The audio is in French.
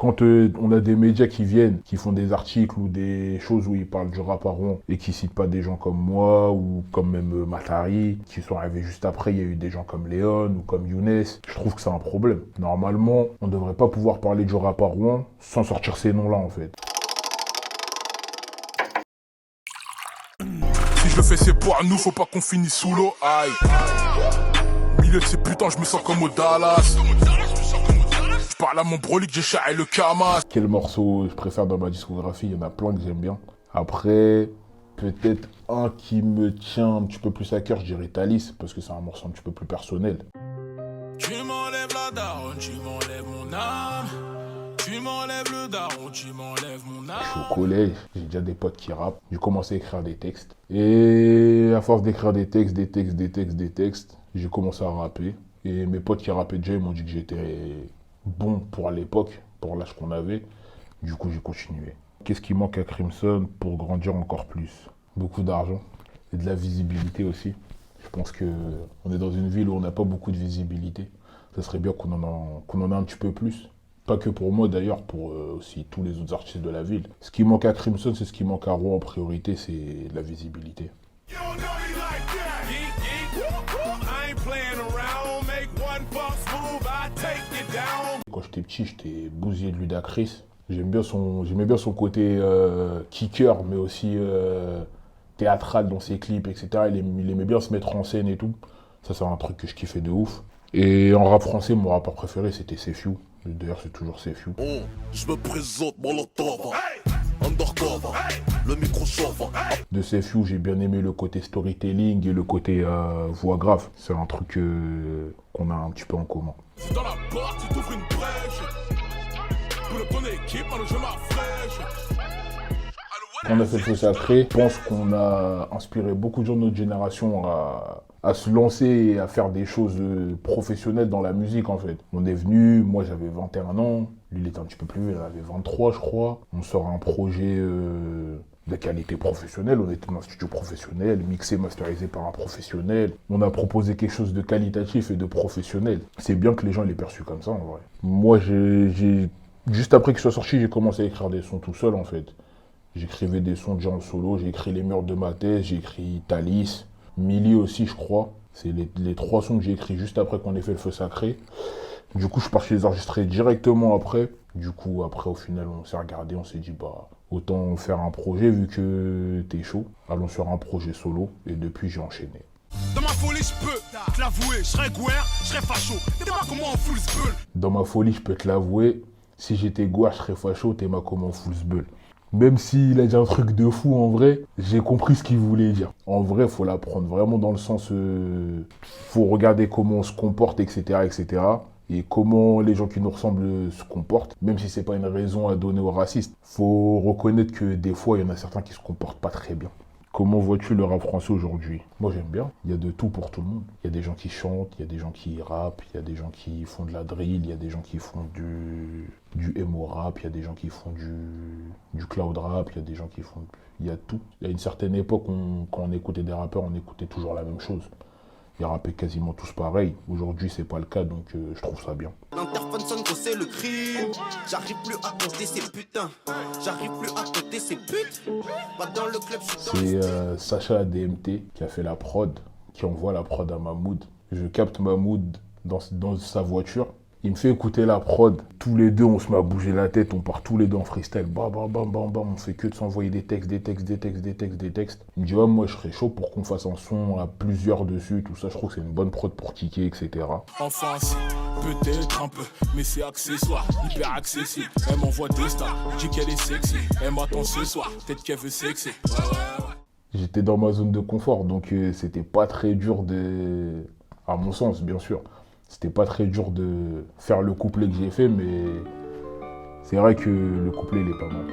Quand on a des médias qui viennent, qui font des articles ou des choses où ils parlent du rap à Rouen et qui citent pas des gens comme moi ou comme même Matari, qui sont arrivés juste après, il y a eu des gens comme Léon ou comme Younes, je trouve que c'est un problème. Normalement, on devrait pas pouvoir parler du rap à Rouen sans sortir ces noms-là en fait. Si je le fais c'est pour nous, faut pas qu'on finisse sous l'eau, aïe. Milieu de ces putains, je me sens comme au Dallas. Je parle à mon brolic, j'ai charré le Kamas. Quel morceau je préfère dans ma discographie? Il y en a plein que j'aime bien. Après, peut-être un qui me tient un petit peu plus à cœur, je dirais Thalys, parce que c'est un morceau un petit peu plus personnel. Tu m'enlèves la daronne, tu m'enlèves mon âme. Tu m'enlèves le daron, tu m'enlèves mon âme. Je suis au collège, j'ai déjà des potes qui rappent. J'ai commencé à écrire des textes. Et à force d'écrire des textes, j'ai commencé à rapper. Et mes potes qui rappaient déjà, ils m'ont dit que j'étais bon pour l'époque, pour l'âge qu'on avait. Du coup, j'ai continué. Qu'est-ce qui manque à Crimson pour grandir encore plus? Beaucoup d'argent et de la visibilité aussi. Je pense qu'on est dans une ville où on n'a pas beaucoup de visibilité. Ça serait bien qu'on en ait un petit peu plus. Pas que pour moi d'ailleurs, pour aussi tous les autres artistes de la ville. Ce qui manque à Crimson, c'est ce qui manque à Rouen en priorité, c'est la visibilité. Quand j'étais petit, j'étais bousillé de Ludacris. J'aimais bien son côté kicker, mais aussi théâtral dans ses clips, etc. Il aimait bien se mettre en scène et tout. Ça, c'est un truc que je kiffais de ouf. Et en rap français, mon rappeur préféré, c'était Sefiu. D'ailleurs, c'est toujours Sefiu. Oh, je me présente, Molotov. Undercover, le micro chauffe. De Sefiu, j'ai bien aimé le côté storytelling et le côté voix grave. C'est un truc qu'on a un petit peu en commun. Dans la porte, tu t'ouvres une brèche. Pour le bonne équipe, moi je m'affrèche. On a fait le feu sacré. Je pense qu'on a inspiré beaucoup de gens de notre génération à se lancer et à faire des choses professionnelles dans la musique en fait. On est venu, moi j'avais 21 ans, lui il était un petit peu plus vieux, il avait 23 je crois. On sort un projet de qualité professionnelle, on était dans un studio professionnel, mixé, masterisé par un professionnel. On a proposé quelque chose de qualitatif et de professionnel. C'est bien que les gens l'aient perçu comme ça en vrai. Moi juste après qu'il soit sorti, j'ai commencé à écrire des sons tout seul en fait. J'écrivais des sons déjà en solo, j'ai écrit Les Murs de ma thèse, j'ai écrit Thalys, Millie aussi je crois. C'est les 3 sons que j'ai écrits juste après qu'on ait fait le feu sacré. Du coup je suis parti les enregistrer directement après. Du coup après au final on s'est regardé, on s'est dit bah autant faire un projet vu que t'es chaud. Allons sur un projet solo et depuis j'ai enchaîné. Dans ma folie, je peux te l'avouer, je serais gouer, je serais facho. T'es pas comment on fout le sbeul. Dans ma folie je peux te l'avouer, si j'étais gouache je serais facho, t'es ma comment full sbeul. Même s'il a dit un truc de fou, en vrai, j'ai compris ce qu'il voulait dire. En vrai, il faut l'apprendre vraiment dans le sens... faut regarder comment on se comporte, etc., etc. Et comment les gens qui nous ressemblent se comportent, même si c'est pas une raison à donner aux racistes. Faut reconnaître que des fois, il y en a certains qui se comportent pas très bien. Comment vois-tu le rap français aujourd'hui? Moi j'aime bien, il y a de tout pour tout le monde. Il y a des gens qui chantent, il y a des gens qui rappent, il y a des gens qui font de la drill, il y a des gens qui font du emo rap, il y a des gens qui font du cloud rap, il y a des gens qui font... Il y a tout. Il y a une certaine époque, quand on écoutait des rappeurs, on écoutait toujours la même chose. Ils rappaient quasiment tous pareil. Aujourd'hui, c'est pas le cas, donc je trouve ça bien. L'interphone sonne quand c'est le crime. J'arrive plus à compter ces putains. J'arrive plus à compter ces putes. Pas dans le club, c'est Sacha ADMT qui a fait la prod, qui envoie la prod à Mahmoud. Je capte Mahmoud dans sa voiture. Il me fait écouter la prod. Tous les deux, on se met à bouger la tête. On part tous les deux en freestyle. Bam, bam, bam, bam, bam. On fait que de s'envoyer des textes. Il me dit, ouais, moi, je serais chaud pour qu'on fasse un son à plusieurs dessus. Tout ça, je trouve que c'est une bonne prod pour kicker, etc. Enfin, peut-être un peu, mais c'est accessoire, hyper accessible. Elle m'envoie des stars, dit qu'elle est sexy. Elle m'attend ce soir, peut-être qu'elle veut sexy. J'étais dans ma zone de confort, donc c'était pas très dur à mon sens, bien sûr. C'était pas très dur de faire le couplet que j'ai fait, mais c'est vrai que le couplet, il est pas mal.